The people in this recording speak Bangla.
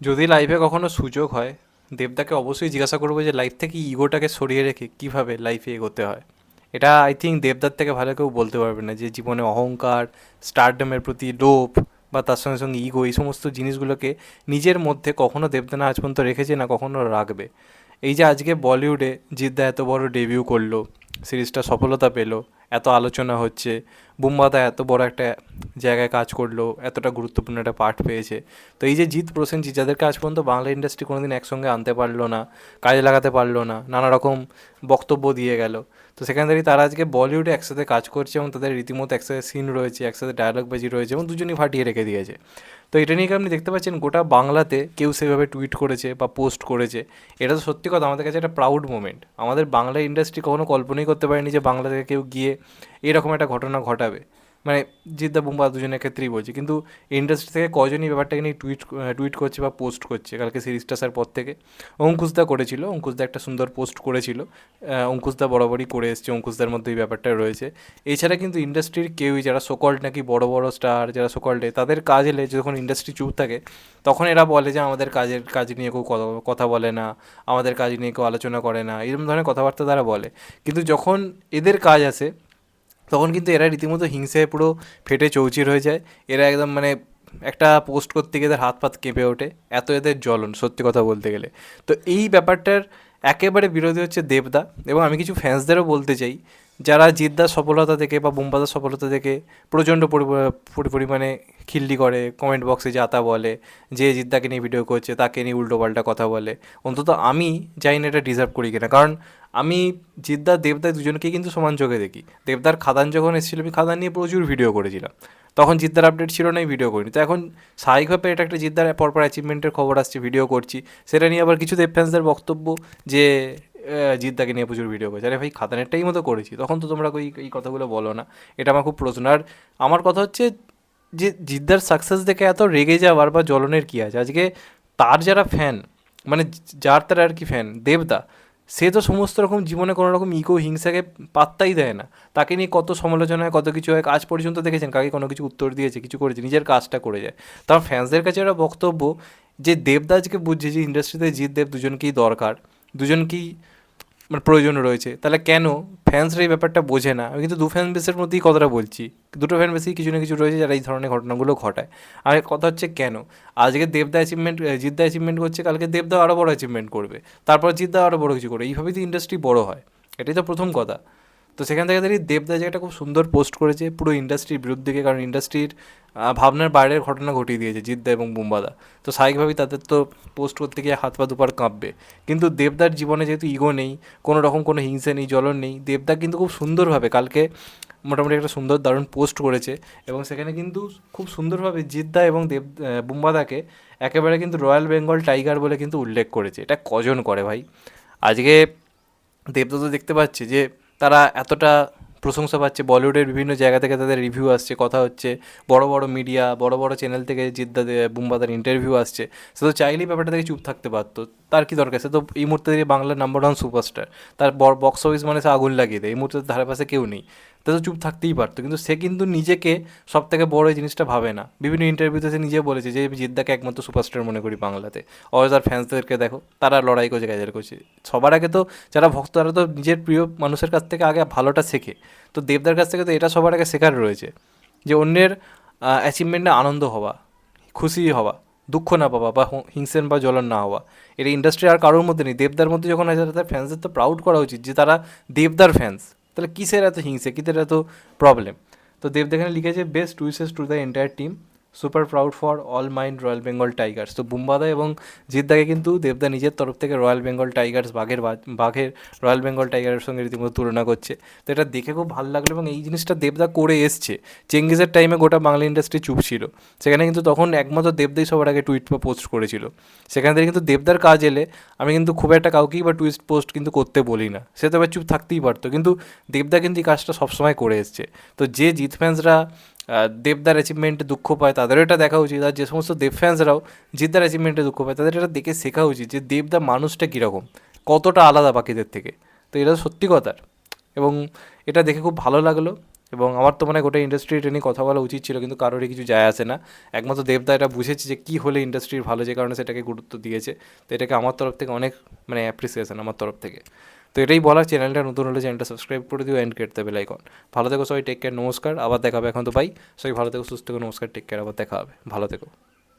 যদি লাইফে কখনো সুযোগ হয়, দেবদাকে অবশ্যই জিজ্ঞাসা করবো যে লাইফ থেকে ইগোটাকে সরিয়ে রেখে কীভাবে লাইফে এগোতে হয়। এটা আই থিঙ্ক দেবদার থেকে ভালো কেউ বলতে পারবে না, যে জীবনে অহংকার, স্টারডমের প্রতি লোভ বা তার সঙ্গে সঙ্গে ইগো, এই সমস্ত জিনিসগুলোকে নিজের মধ্যে কখনো দেবদা না আজ পর্যন্ত রেখেছে, না কখনো রাখবে। এই যে আজকে বলিউডে জিদ্দা এত বড় ডেবিউ করলো, সিরিজটা সফলতা পেলো, এত আলোচনা হচ্ছে, বুম্বাদা এত বড় একটা জায়গায় কাজ করলো, এতটা গুরুত্বপূর্ণ একটা পার্ট পেয়েছে। তো এই যে জিৎ প্রসেনজিৎ, যাদেরকে আজ পর্যন্ত বাংলা ইন্ডাস্ট্রি কোনোদিন একসঙ্গে আনতে পারলো না, কাজে লাগাতে পারলো না, নানা রকম বক্তব্য দিয়ে গেল, তো সেখান থেকে তারা আজকে বলিউডে একসাথে কাজ করছে এবং তাদের রীতিমতো একসাথে সিন রয়েছে, একসাথে ডায়লগ বাজি রয়েছে এবং দুজনই ফাটিয়ে রেখে দিয়েছে। তো এটা নিয়ে কি আপনি দেখতে পাচ্ছেন গোটা বাংলাতে কেউ সেভাবে টুইট করেছে বা পোস্ট করেছে। এটা তো সত্যি কথা, আমাদের কাছে একটা প্রাউড মোমেন্ট। আমাদের বাংলা ইন্ডাস্ট্রি কখনো কল্পনাই করতে পারেনি যে বাংলা থেকে কেউ গিয়ে এরকম একটা ঘটনা ঘটাবে। মানে জিদ্দা বুম্বা দুজনের ক্ষেত্রেই বলছি, কিন্তু ইন্ডাস্ট্রি থেকে কজনই ব্যাপারটাকে নিয়ে টুইট করছে বা পোস্ট করছে কালকে সিরিজটা আসার পর থেকে। অঙ্কুশদা করেছিল, অঙ্কুশদা একটা সুন্দর পোস্ট করেছিল। অঙ্কুশদা বরাবরই করে এসছে, অঙ্কুশদার মধ্যে এই ব্যাপারটা রয়েছে। এছাড়া কিন্তু ইন্ডাস্ট্রির কেউই, যারা সোকল্ড নাকি বড় বড় স্টার, যারা সোকল্ডে, তাদের কাজ এলে যখন ইন্ডাস্ট্রি চুপ থাকে, তখন এরা বলে যে আমাদের কাজ নিয়ে কেউ কথা বলে না, আমাদের কাজ নিয়ে কেউ আলোচনা করে না, এরকম ধরনের কথাবার্তা তারা বলে। কিন্তু যখন এদের কাজ আসে, তখন কিন্তু এরা রীতিমতো হিংসায় পুরো ফেটে চৌচির হয়ে যায়। এরা একদম মানে একটা পোস্ট করতে গিয়ে এদের হাত পাত কেঁপে ওঠে, এত এদের জ্বলন সত্যি কথা বলতে গেলে। তো এই ব্যাপারটার একেবারে বিরোধী হচ্ছে দেবদা। এবং আমি কিছু ফ্যান্সদেরও বলতে চাই, যারা জিদ্দার সফলতা থেকে বা বুম্বাদার সফলতা থেকে প্রচণ্ড পরিমাণে খিল্লি করে, কমেন্ট বক্সে যা তা বলে, যে জিদ্দাকে নিয়ে ভিডিও করছে তাকে নিয়ে উল্টোপাল্টা কথা বলে, অন্তত আমি জানি না এটা ডিজার্ভ করি কিনা। কারণ আমি জিদ্দা দেবদা দুজনকে কিন্তু সমান চোখে দেখি। দেবদার খাদান যখন এসেছিল, আমি খাদান নিয়ে প্রচুর ভিডিও করেছিলাম, তখন জিদ্দার আপডেট ছিল না, আমি ভিডিও করিনি। তো এখন স্বাভাবিকভাবে এটা একটা জিদ্দার পরপর অ্যাচিভমেন্টের খবর আসছে, ভিডিও করছি, সেটা নিয়ে আবার কিছু দেব ফ্যান্সদের বক্তব্য যে জিদ্দাকে নিয়ে প্রচুর ভিডিও করছে। আরে ভাই, খাদানেরটাই মতো করেছি, তখন তো তোমরা এই কথাগুলো বলো না। এটা আমার খুব প্রশ্ন। আর আমার কথা হচ্ছে যে জিদ্দার সাকসেস দেখে এত রেগে যাওয়ার বা জ্বলনের কী আছে? আজকে তার যারা ফ্যান, মানে যার তার আর কি ফ্যান, দেবদা, সে তো সমস্ত রকম জীবনে কোনো রকম ইগো হিংসাকে পাত্তাই দেয় না। তাকে নিয়ে কত সমালোচনা হয়, কত কিছু হয়, আজ পর্যন্ত দেখেছেন কাকে কোনো কিছু উত্তর দিয়েছে, কিছু করেছে? নিজের কাজটা করে যায়। তার ফ্যান্সদের কাছে একটা বক্তব্য যে দেবদা আজকে বুঝছে যে ইন্ডাস্ট্রিতে জিৎ দেব দুজনকেই দরকার, দুজনকেই মানে প্রয়োজন রয়েছে, তাহলে কেন ফ্যান্সরা এই ব্যাপারটা বোঝে না? আমি কিন্তু দু ফ্যান বেসের মধ্যেই কথাটা বলছি, দুটো ফ্যান বেসেই কিছু না কিছু রয়েছে যারা এই ধরনের ঘটনাগুলো ঘটায়। আর কথা হচ্ছে কেন আজকে দেবদা অ্যাচিভমেন্ট, জিদ্দা অ্যাচিভমেন্ট করছে, কালকে দেবদা আরও বড় অ্যাচিভমেন্ট করবে, তারপর জিদ্দা আরও বড় কিছু করবে, এইভাবেই তো ইন্ডাস্ট্রি বড় হয়। এটাই তো প্রথম কথা। তো সেখান থেকে দাঁড়িয়ে দেবদা যে একটা খুব সুন্দর পোস্ট করেছে পুরো ইন্ডাস্ট্রির বিরুদ্ধে গিয়ে, কারণ ইন্ডাস্ট্রির ভাবনার বাইরের ঘটনা ঘটিয়ে দিয়েছে জিদ্দা এবং বুম্বাদা। তো স্বাভাবিকভাবেই তাদের তো পোস্ট করতে গিয়ে হাত পা দুপার কাঁপবে। কিন্তু দেবদার জীবনে যেহেতু ইগো নেই, কোনো রকম কোনো হিংসা নেই, জ্বলন নেই, দেবদা কিন্তু খুব সুন্দরভাবে কালকে মোটামুটি একটা সুন্দর দারুণ পোস্ট করেছে। এবং সেখানে কিন্তু খুব সুন্দরভাবে জিদ্দা এবং বুম্বাদাকে একেবারে কিন্তু রয়্যাল বেঙ্গল টাইগার বলে কিন্তু উল্লেখ করেছে। এটা কজন করে ভাই? আজকে দেবদা তো দেখতে পাচ্ছে যে তারা এতটা প্রশংসা পাচ্ছে, বলিউডের বিভিন্ন জায়গা থেকে তাদের রিভিউ আসছে, কথা হচ্ছে, বড় বড় মিডিয়া, বড় বড় চ্যানেল থেকে বুম্বাদার ইন্টারভিউ আসছে। সে তো চাইলেই ব্যাপারটা থেকে চুপ থাকতে পারতো, তার কি দরকার? সে তো এই মুহূর্তে দিয়ে বাংলার নাম্বার ওয়ান সুপারস্টার, তার বক্স অফিস মানে সে আগুন লাগিয়ে দেয়, এই মুহূর্তে ধারে পাশে কেউ নেই, তা তো চুপ থাকতেই পারতো। কিন্তু সে কিন্তু নিজেকে সব থেকে বড় এই জিনিসটা ভাবে না। বিভিন্ন ইন্টারভিউতে সে নিজে বলেছে যে আমি জিদ্দাকে একমাত্র সুপারস্টার মনে করি বাংলাতে। তার ফ্যান্সদেরকে দেখো, তারা লড়াই করছে, গাজার করছে। সবার আগে তো যারা ভক্ত, তারা তো নিজের প্রিয় মানুষের কাছ থেকে আগে ভালোটা শেখে। তো দেবদার কাছ থেকে তো এটা সবার আগে শেখার রয়েছে, যে অন্যের অ্যাচিভমেন্টে আনন্দ হওয়া, খুশি হওয়া, দুঃখ না পাওয়া বা হিংসেন বা জ্বলন না হওয়া। এটা ইন্ডাস্ট্রি আর কারোর মধ্যে নেই। দেবদার মধ্যে যখন আছে, তার ফ্যান্সদের তো প্রাউড করা উচিত যে তারা দেবদার ফ্যান্স। তাহলে কিসের এত হিংসে, কিসের এত প্রবলেম? তো দেবদা এখানে লিখেছে, best wishes to the entire team, super proud for all mind royal Bengal Tigers. তো বুম্বাদা এবং জিদ্দাকে কিন্তু দেবদা নিজের তরফ থেকে রয়্যাল বেঙ্গল টাইগার্স, বাঘের রয়্যাল বেঙ্গল টাইগারের সঙ্গে রীতিমতো তুলনা করছে। তো এটা দেখে খুব ভালো লাগলো এবং এই জিনিসটা দেবদা করে এসছে। চেঙ্গিজের টাইমে গোটা বাংলা ইন্ডাস্ট্রি চুপ ছিল, সেখানে কিন্তু তখন একমাত্র দেবদাই সবার আগে টুইট বা পোস্ট করেছিল। সেখান থেকে কিন্তু দেবদার কাজ এলে আমি কিন্তু খুব একটা কাউকেই বা টুইট পোস্ট কিন্তু করতে বলি না, সে তো এবার চুপ থাকতেই পারতো। কিন্তু দেবদা কিন্তু এই কাজটা সবসময় করে এসছে। তো যে জিৎ ফ্যান্সরা দেবদার অ্যাচিভমেন্টে দুঃখ পায়, তাদেরও এটা দেখা উচিত। আর যে সমস্ত দেব ফ্যান্সরাও জিদ্দার অ্যাচিভমেন্টে দুঃখ পায়, তাদের এটা দেখে শেখা উচিত যে দেবদা মানুষটা কীরকম, কতটা আলাদা বাকিদের থেকে। তো এটা সত্যি কথার। এবং এটা দেখে খুব ভালো লাগলো। এবং আমার তো মানে গোটা ইন্ডাস্ট্রি এটা নিয়ে কথা বলা উচিত ছিল, কিন্তু কারোরই কিছু যায় আসে না। একমাত্র দেবদা এটা বুঝেছে যে কী হলে ইন্ডাস্ট্রির ভালো, যে কারণে সেটাকে গুরুত্ব দিয়েছে। তো এটাকে আমার তরফ থেকে অনেক মানে অ্যাপ্রিসিয়েশন আমার তরফ থেকে। তো এটাই বলার, চ্যানেলটা নতুন হলে চ্যানেলটা সাবস্ক্রাইব করে দিও অ্যান্ড কেটে দেবে লাইকন। ভালো থেকো সবাই, টেক কেয়ার, নমস্কার, আবার দেখা হবে। এখন তো বাই, সবাই ভালো থেকো, সুস্থ থেকো, নমস্কার, টেক কেয়ার, আবার দেখা হবে, ভালো থেকো।